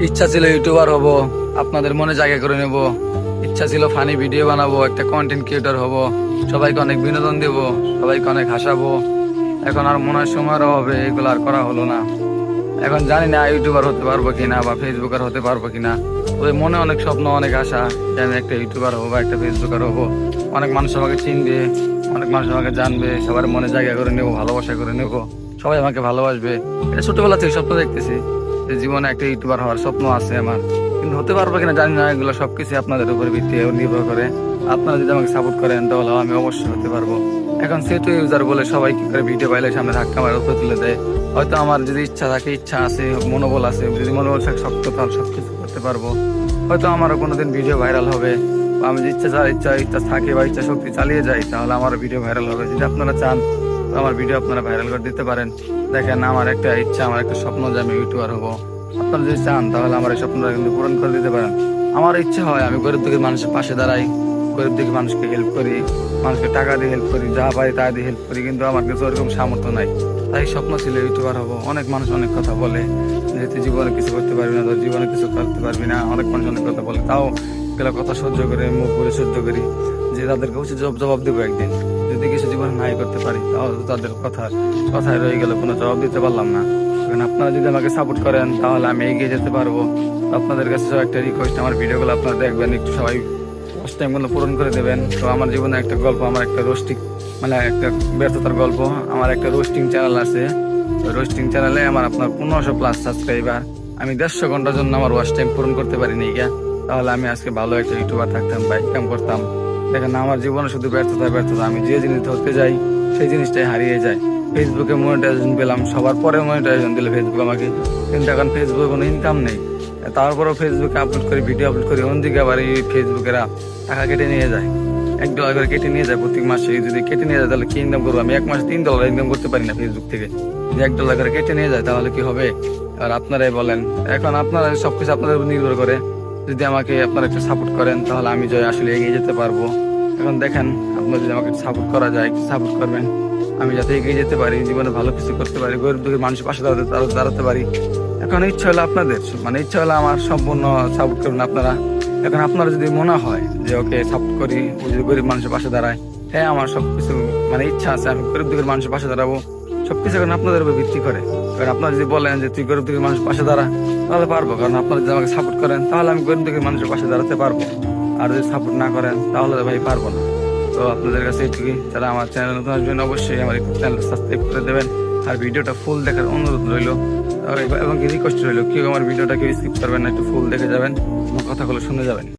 ইচ্ছা ছিল ইউটিউবার হব, আপনাদের মনে জায়গা করে নেব। ইচ্ছা ছিল ফানি ভিডিও বানাবো, একটা কন্টেন্ট ক্রিয়েটর হব, সবাইকে অনেক বিনোদন দেব, সবাইকে অনেক হাসাবো। এখন আর মনে হয় সময়ের অভাবে এগুলো আর করা হলো না। এখন জানি না ইউটিউবার হতে পারবো কিনা বা ফেসবুকার হতে পারবো কিনা। তবে মনে অনেক স্বপ্ন, অনেক আশা যে আমি একটা ইউটিউবার হবো বা একটা ফেসবুকার হবো। অনেক মানুষ আমাকে চিনবে, অনেক মানুষ আমাকে জানবে, সবার মনে জায়গা করে নেবো, ভালোবাসা করে নেবো, সবাই আমাকে ভালোবাসবে। এটা ছোটবেলা থেকে স্বপ্ন দেখতেছি যে জীবনে একটা ইউটিউবার হওয়ার স্বপ্ন আছে আমার, কিন্তু হতে পারবো কিনা জানি না। এগুলো সবকিছু আপনাদের উপর ভিত্তি নির্ভর করে। আপনারা যদি আমাকে সাপোর্ট করেন তাহলে আমি অবশ্যই হতে পারবো। এখন সেটু ইউজার বলে সবাই কি করে ভিডিও পাইলে সামনে ধাক্কা মারে উপরে তুলে দেয়। হয়তো আমার যদি ইচ্ছা থাকে, ইচ্ছা আছে, মনোবল আছে, যদি মনোবল থাকে শক্ত, তাহলে সবকিছু করতে পারবো। হয়তো আমারও কোনোদিন ভিডিও ভাইরাল হবে, বা আমি যে ইচ্ছা থাকে বা ইচ্ছা শক্তি চালিয়ে যাই, তাহলে আমার ভিডিও ভাইরাল হবে। যদি আপনারা চান তো আমার ভিডিও আপনারা ভাইরাল করে দিতে পারেন। দেখেন, আমার একটা ইচ্ছা, আমার একটা স্বপ্ন যে আমি ইউটিউবার হবো। আপনারা যদি চান তাহলে আমার এই স্বপ্নটা কিন্তু পূরণ করে দিতে পারেন। আমার ইচ্ছে হয় আমি গরিব দুঃখী মানুষের পাশে দাঁড়াই, গরিব দুঃখী মানুষকে হেল্প করি, মানুষকে টাকা দিয়ে হেল্প করি, যা পারি তা দিয়ে হেল্প করি, কিন্তু আমার কাছে ওরকম সামর্থ্য নাই। তাই স্বপ্ন ছিল ইউটিউবার হবো। অনেক মানুষ অনেক কথা বলে যে তুই জীবনে কিছু করতে পারবি না, তোর জীবনে কিছু করতে পারবি না, অনেক মানুষ অনেক কথা বলে। তাও এগুলো কথা সহ্য করে, মুখ করে সহ্য করি যে তাদেরকে উচিত জবাব দেবো একদিন। যদি কিছু জীবনে নাই করতে পারি তাহলে তো তাদের কথায় রয়ে গেল, কোনো জবাব দিতে পারলাম না। এখন আপনারা যদি আমাকে সাপোর্ট করেন তাহলে আমি এগিয়ে যেতে পারবো। আপনাদের কাছে সব একটা রিকোয়েস্ট, আমার ভিডিওগুলো আপনারা দেখবেন, একটু সবাই ফার্স্ট টাইমগুলো পূরণ করে দেবেন। তো আমার জীবনে একটা গল্প, আমার একটা রোস্টিং, মানে একটা ব্যর্থতার গল্প। আমার একটা রোস্টিং চ্যানেল আছে। ওই রোস্টিং চ্যানেলে আমার আপনার 1500+ সাবস্ক্রাইবার। আমি 150 ঘন্টার জন্য আমার ওয়াচ টাইম পূরণ করতে পারিনি গিয়া, তাহলে আমি আজকে ভালো একটা ইউটিউবার থাকতাম বা ইনকাম করতাম। দেখেন, আমার জীবনে শুধু ব্যর্থতা। আমি যে জিনিস ধরতে যাই সেই জিনিসটাই হারিয়ে যায়। ফেসবুকে মনিটাইজেশন পেলাম, সবার পরে মনিটাইজেশন দিল ফেসবুক আমাকে, কিন্তু এখন ফেসবুকে কোনো ইনকাম নেই। তারপরেও ফেসবুকে আপলোড করি, ভিডিও আপলোড করি, অন্যদিকে আবার এই ফেসবুকেরা টাকা কেটে নিয়ে যায়, $1 করে কেটে নিয়ে যায় প্রত্যেক মাসে। যদি কেটে নিয়ে যায় তাহলে কি ইনকাম করবো? আমি এক মাসে $3 ইনকাম করতে পারি না ফেসবুক থেকে। যদি $1 করে কেটে নিয়ে যায় তাহলে কি হবে? আর আপনারাই বলেন। এখন আপনারা সবকিছু আপনাদের উপর নির্ভর করে। যদি আমাকে আপনারা একটু সাপোর্ট করেন তাহলে আমি আসলে এগিয়ে যেতে পারবো। এখন দেখেন, আপনারা যদি আমাকে সাপোর্ট করা যায়, সাপোর্ট করবেন, আমি যাতে এগিয়ে যেতে পারি, জীবনে ভালো কিছু করতে পারি, গরিব দুঃখী মানুষের পাশে দাঁড়াতে পারি। এখন ইচ্ছা হলো আপনাদের, মানে ইচ্ছা হলো আমার সম্পূর্ণ সাপোর্ট করবেন আপনারা। এখন আপনারা যদি মনে হয় যে ওকে সাপোর্ট করি, ও যদি গরিব মানুষের পাশে দাঁড়ায়, হ্যাঁ আমার সবকিছু মানে ইচ্ছা আছে, আমি গরিব দুঃখীর মানুষের পাশে দাঁড়াবো। সবকিছু এখন আপনাদের উপর ভিত্তি করে। কারণ আপনারা যদি বলেন যে তুই গরিব দুঃখীর মানুষের পাশে দাঁড়া, তাহলে পারবো। কারণ আপনারা যদি আমাকে সাপোর্ট করেন তাহলে আমি গরিব দুঃখীর মানুষের পাশে দাঁড়াতে পারবো। আর যদি সাপোর্ট না করেন তাহলে ভাই পারবো না। তো আপনাদের কাছে এটুকুই। যারা আমার চ্যানেল নতুন আসবেন অবশ্যই আমার চ্যানেল সাবস্ক্রাইব করে দেবেন, আর ভিডিওটা ফুল দেখার অনুরোধ রইল এবং রিকোয়েস্ট রইল, কেউ আমার ভিডিওটা কেউ স্কিপ করবেন না, একটু ফুল দেখে যাবেন, আমার কথাগুলো শুনে যাবেন।